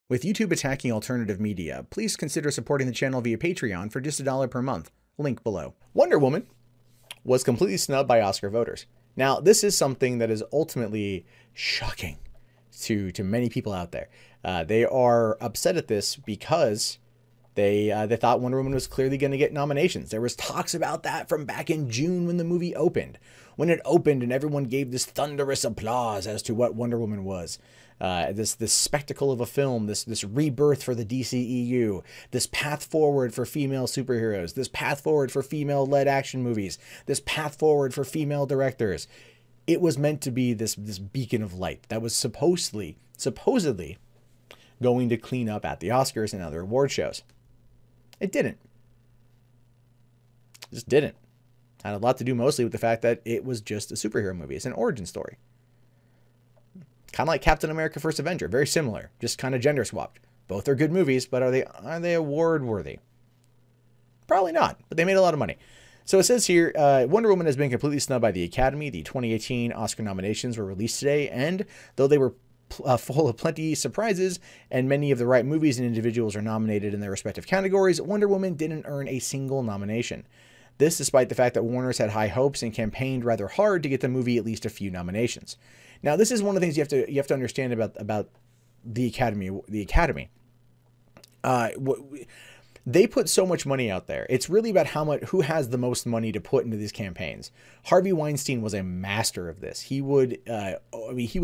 With YouTube attacking alternative media, please consider supporting the channel via Patreon for just $1 per month. Link below. Wonder Woman was completely snubbed by Oscar voters. Now, this is something that is ultimately shocking to many people out there. They are upset at this because they thought Wonder Woman was clearly going to get nominations. There was talks about that from back in June when the movie opened. When it opened and everyone gave this thunderous applause as to what Wonder Woman was. This spectacle of a film, this rebirth for the DCEU, this path forward for female superheroes, this path forward for female-led action movies, this path forward for female directors. It was meant to be this beacon of light that was supposedly going to clean up at the Oscars and other award shows. It didn't. It just didn't. Had a lot to do mostly with the fact that it was just a superhero movie. It's an origin story. Kind of like Captain America: First Avenger. Very similar. Just kind of gender swapped. Both are good movies, but are they award worthy? Probably not, but they made a lot of money. So it says here, Wonder Woman has been completely snubbed by the Academy. The 2018 Oscar nominations were released today, and though they were full of plenty of surprises, and many of the right movies and individuals are nominated in their respective categories, Wonder Woman didn't earn a single nomination. This despite the fact that Warner's had high hopes and campaigned rather hard to get the movie at least a few nominations. Now, this is one of the things you have to understand about the Academy. They put so much money out there. It's really about who has the most money to put into these campaigns. Harvey Weinstein was a master of this. He would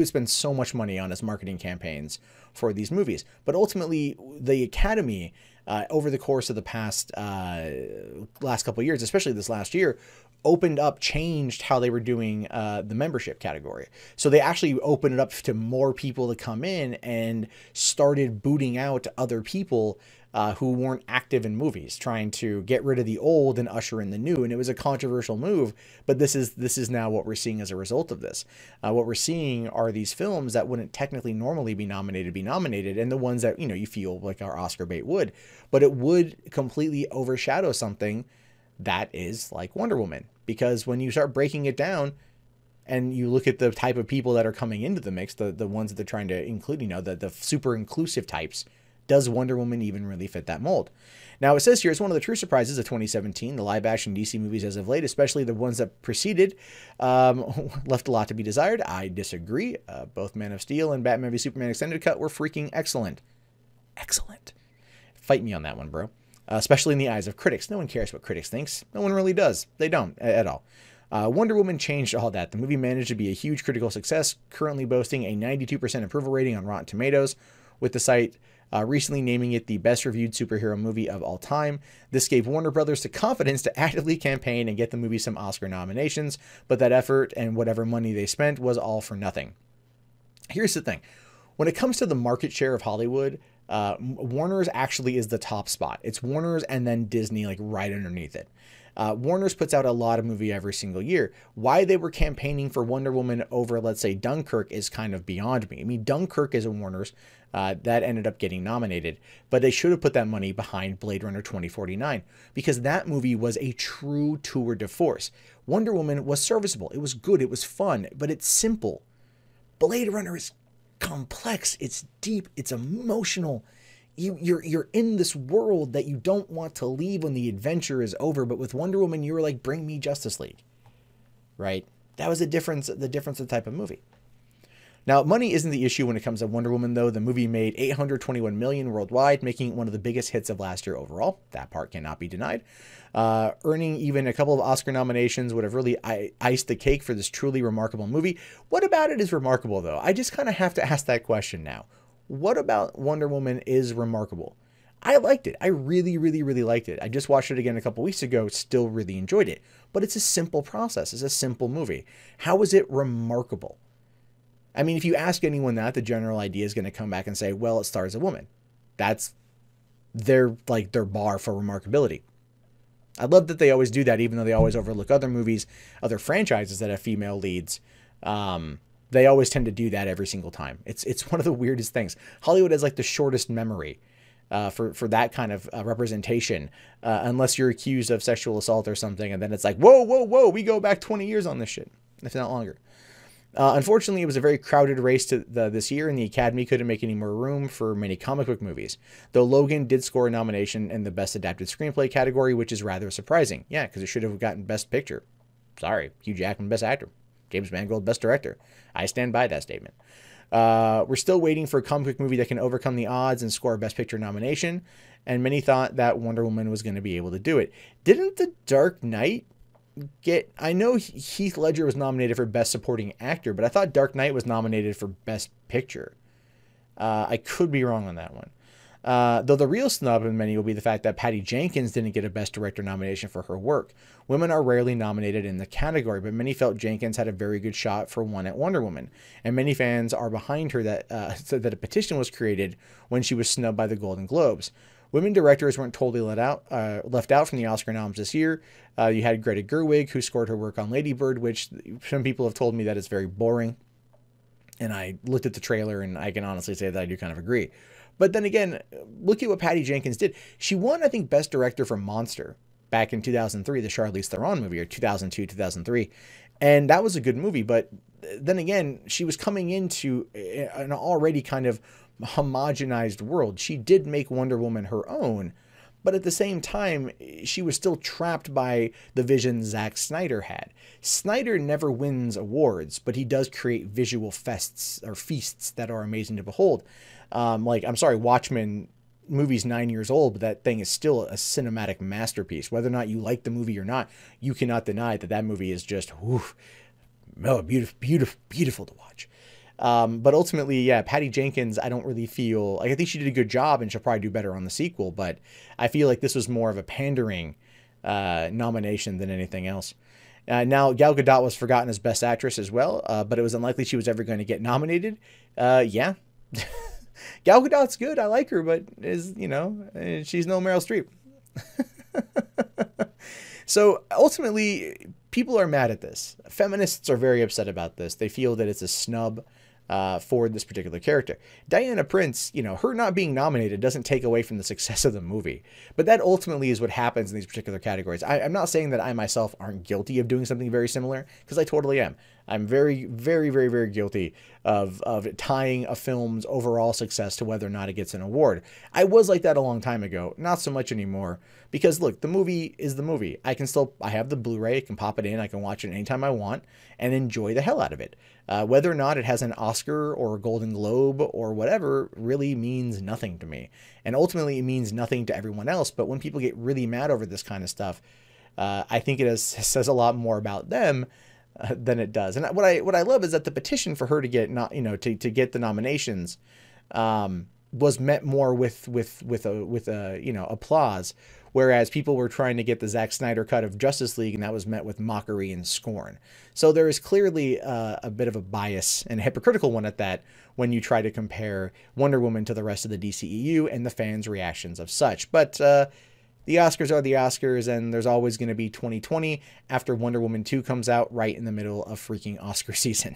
spend so much money on his marketing campaigns for these movies. But ultimately, the Academy, over the course of the last couple of years, especially this last year, changed how they were doing the membership category. So they actually opened it up to more people to come in and started booting out other people who weren't active in movies, trying to get rid of the old and usher in the new. And it was a controversial move, but this is now what we're seeing as a result of this. What we're seeing are these films that wouldn't technically normally be nominated, and the ones that, you feel like our Oscar bait would, but it would completely overshadow something that is like Wonder Woman. Because when you start breaking it down and you look at the type of people that are coming into the mix, the ones that they're trying to include, the super inclusive types, does Wonder Woman even really fit that mold? Now, it says here, it's one of the true surprises of 2017. The live-action DC movies as of late, especially the ones that preceded, left a lot to be desired. I disagree. Both Man of Steel and Batman v Superman Extended Cut were freaking excellent. Excellent. Fight me on that one, bro. Especially in the eyes of critics. No one cares what critics thinks. No one really does. They don't at all. Wonder Woman changed all that. The movie managed to be a huge critical success, currently boasting a 92% approval rating on Rotten Tomatoes, with the site recently naming it the best reviewed superhero movie of all time. This gave Warner Brothers the confidence to actively campaign and get the movie some Oscar nominations, but that effort and whatever money they spent was all for nothing. Here's the thing. When it comes to the market share of Hollywood, Warner's actually is the top spot. It's Warner's and then Disney, like right underneath it. Warner's puts out a lot of movie every single year. Why they were campaigning for Wonder Woman over, let's say, Dunkirk is kind of beyond me. I mean, Dunkirk is a Warner's that ended up getting nominated, but they should have put that money behind Blade Runner 2049 because that movie was a true tour de force. Wonder Woman was serviceable. It was good. It was fun, but it's simple. Blade Runner is complex. It's deep. It's emotional. You're in this world that you don't want to leave when the adventure is over. But with Wonder Woman, you were like, bring me Justice League, right? That was the difference of the type of movie. Now, money isn't the issue when it comes to Wonder Woman, though. The movie made $821 million worldwide, making it one of the biggest hits of last year overall. That part cannot be denied. Earning even a couple of Oscar nominations would have really iced the cake for this truly remarkable movie. What about it is remarkable, though? I just kind of have to ask that question now. What about Wonder Woman is remarkable? I liked it. I really, really, really liked it. I just watched it again a couple weeks ago. Still really enjoyed it. But it's a simple process. It's a simple movie. How is it remarkable? I mean, if you ask anyone that, the general idea is going to come back and say, well, it stars a woman. That's their bar for remarkability. I love that they always do that, even though they always overlook other movies, other franchises that have female leads. They always tend to do that every single time. It's one of the weirdest things. Hollywood has like the shortest memory for that kind of representation, unless you're accused of sexual assault or something, and then it's like, whoa, we go back 20 years on this shit, if not longer. Unfortunately, it was a very crowded race this year, and the Academy couldn't make any more room for many comic book movies. Though Logan did score a nomination in the Best Adapted Screenplay category, which is rather surprising. Yeah, because it should have gotten Best Picture. Sorry, Hugh Jackman, Best Actor. James Mangold, Best Director. I stand by that statement. We're still waiting for a comic book movie that can overcome the odds and score a Best Picture nomination, and many thought that Wonder Woman was going to be able to do it. Didn't The Dark Knight I know Heath Ledger was nominated for Best Supporting Actor, but I thought Dark Knight was nominated for Best Picture. I could be wrong on that one. Though the real snub in many will be the fact that Patty Jenkins didn't get a Best Director nomination for her work. Women are rarely nominated in the category, but many felt Jenkins had a very good shot for one at Wonder Woman, and many fans are behind her that said that a petition was created when she was snubbed by the Golden Globes. Women directors weren't totally left out from the Oscar noms this year. You had Greta Gerwig, who scored her work on Lady Bird, which some people have told me that it's very boring. And I looked at the trailer, and I can honestly say that I do kind of agree. But then again, look at what Patty Jenkins did. She won, I think, Best Director for Monster back in 2003, the Charlize Theron movie, or 2002, 2003. And that was a good movie. But then again, she was coming into an already kind of homogenized world. She did make Wonder Woman her own, but at the same time, she was still trapped by the vision Zack Snyder had. Snyder never wins awards, but he does create visual fests that are amazing to behold. I'm sorry, Watchmen movie's 9 years old, but that thing is still a cinematic masterpiece. Whether or not you like the movie or not, you cannot deny that movie is just beautiful to watch. But ultimately, yeah, Patty Jenkins, I don't really feel like, I think she did a good job and she'll probably do better on the sequel, but I feel like this was more of a pandering nomination than anything else. Now, Gal Gadot was forgotten as Best Actress as well, but it was unlikely she was ever going to get nominated. Yeah. Gal Gadot's good. I like her, but she's no Meryl Streep. So ultimately, people are mad at this. Feminists are very upset about this. They feel that it's a snub for this particular character. Diana Prince, her not being nominated doesn't take away from the success of the movie. But that ultimately is what happens in these particular categories. I'm not saying that I myself aren't guilty of doing something very similar, because I totally am. I'm very, very, very, very guilty of tying a film's overall success to whether or not it gets an award. I was like that a long time ago, not so much anymore, because look, the movie is the movie. I have the Blu-ray, I can pop it in, I can watch it anytime I want, and enjoy the hell out of it. Whether or not it has an Oscar or a Golden Globe or whatever really means nothing to me. And ultimately it means nothing to everyone else, but when people get really mad over this kind of stuff, I think it says a lot more about them than it does. And what I love is that the petition for her to get to get the nominations was met more with applause, whereas people were trying to get the Zack Snyder cut of Justice League, and that was met with mockery and scorn. So there is clearly a bit of a bias, and a hypocritical one at that, when you try to compare Wonder Woman to the rest of the DCEU and the fans' reactions of such. But the Oscars are the Oscars, and there's always going to be 2020 after Wonder Woman 2 comes out right in the middle of freaking Oscar season.